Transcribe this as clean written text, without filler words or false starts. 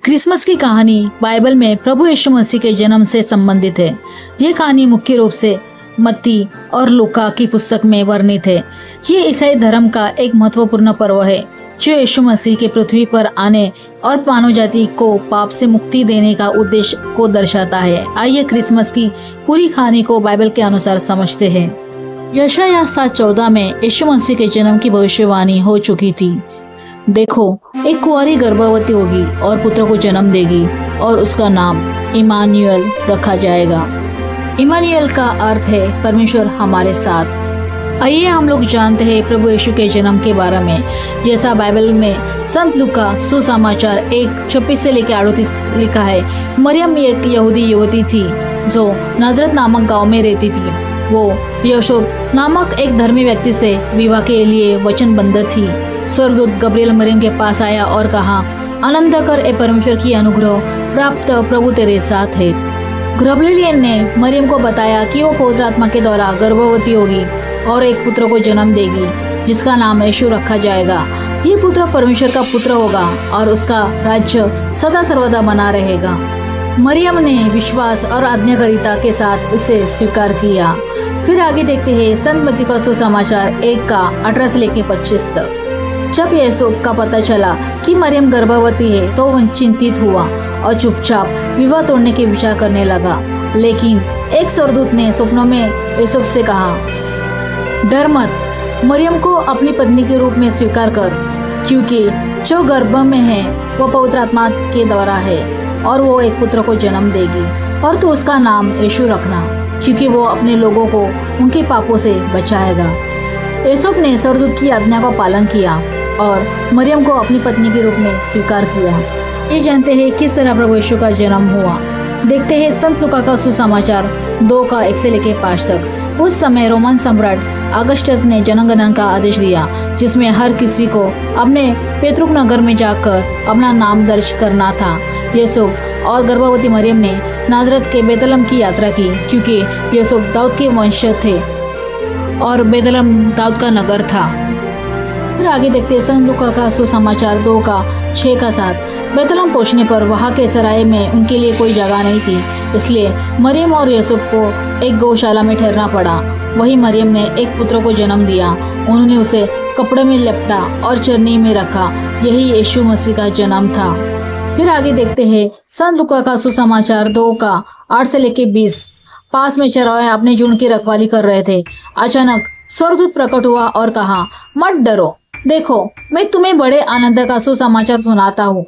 Christmas की कहानी Bible में प्रभु यीशु मसीह के जन्म से संबंधित है। ये कहानी मुख्य रूप से मत्ती और लूका की पुस्तक में वर्णित है। ये ईसाई धर्म का एक महत्वपूर्ण पर्व है जो यीशु मसीह के पृथ्वी पर आने और मानव जाति को पाप से मुक्ति देने का उद्देश्य को दर्शाता है। आइए क्रिसमस की पूरी कहानी को बाइबल के अनुसार समझते हैं। यशायाह 7:14 में यीशु मसीह के जन्म की भविष्यवाणी हो चुकी थी। देखो, एक कुंवारी गर्भवती होगी और पुत्र को जन्म देगी और उसका नाम इमानुएल रखा जाएगा। इमानुएल का अर्थ है परमेश्वर हमारे साथ। आइए हम लोग जानते हैं प्रभु यीशु के जन्म के बारे में। जैसा बाइबल में संत लूका सुसमाचार 1:26 से लेकर 38 लिखा है। मरियम एक यहूदी युवती थी जो नाजरत नामक गांव में रहती थी। वो यूसुफ नामक एक धर्मी व्यक्ति से विवाह के लिए वचनबद्ध थी। स्वर्गदूत गब्रिएल मरियम के पास आया और कहा, आनंद कर, ए परमेश्वर की अनुग्रह प्राप्त, प्रभु तेरे साथ है। गब्रिएल ने मरियम को बताया कि वो पवित्र आत्मा के द्वारा गर्भवती होगी और एक पुत्र को जन्म देगी जिसका नाम यीशु रखा जाएगा। ये पुत्र परमेश्वर का पुत्र होगा और उसका राज्य सदा सर्वदा बना रहेगा। मरियम ने विश्वास और आज्ञाकारिता के साथ उसे स्वीकार किया। फिर आगे देखते हैं संत मत्ती का सुसमाचार 1:18 से लेकर 25 तक। जब यूसुफ का पता चला कि मरियम गर्भवती है तो वह चिंतित हुआ और चुपचाप विवाह तोड़ने के विचार करने लगा। लेकिन एक स्वर्गदूत ने स्वप्नों में यूसुफ से कहा, डर मत, मरियम को अपनी पत्नी के रूप में स्वीकार कर, क्योंकि जो गर्भ में है वो पवित्र आत्मा के द्वारा है और वो एक पुत्र को जन्म देगी और तू उसका नाम यीशु रखना, क्योंकि वो अपने लोगों को उनके पापों से बचाएगा। यूसुफ ने स्वर्गदूत की आज्ञा का पालन किया और मरियम को अपनी पत्नी के रूप में स्वीकार किया। ये जानते हैं किस तरह प्रभु यीशु का जन्म हुआ। देखते हैं संत लूका का सुसमाचार 2:1 से लेकर 5 तक। उस समय रोमन सम्राट अगस्टस ने जनगणना का आदेश दिया जिसमें हर किसी को अपने पैतृक नगर में जाकर अपना नाम दर्ज करना था। यूसुफ और गर्भवती मरियम ने नाजरत के बेतलहम की यात्रा की, क्योंकि यूसुफ दाऊद के वंशज थे और बेतलहम दाऊद का नगर था। फिर आगे देखते हैं संत लूका का सुसमाचार 2:6 का 7। बेतलहम पहुंचने पर वहां के सराय में उनके लिए कोई जगह नहीं थी, इसलिए मरियम और यूसुफ को एक गौशाला में ठहरना पड़ा। वही मरियम ने एक पुत्र को जन्म दिया। उन्होंने उसे कपड़े में लपेटा और चरनी में रखा। यही यीशु मसीह का जन्म था। फिर आगे देखते हैं संत लूका का सुसमाचार 2:8 से लेकर 20। पास में चरवाहे अपने झुंड की रखवाली कर रहे थे। अचानक स्वर्गदूत प्रकट हुआ और कहा, मत डरो, देखो मैं तुम्हें बड़े आनंद का सुसमाचार सुनाता हूँ।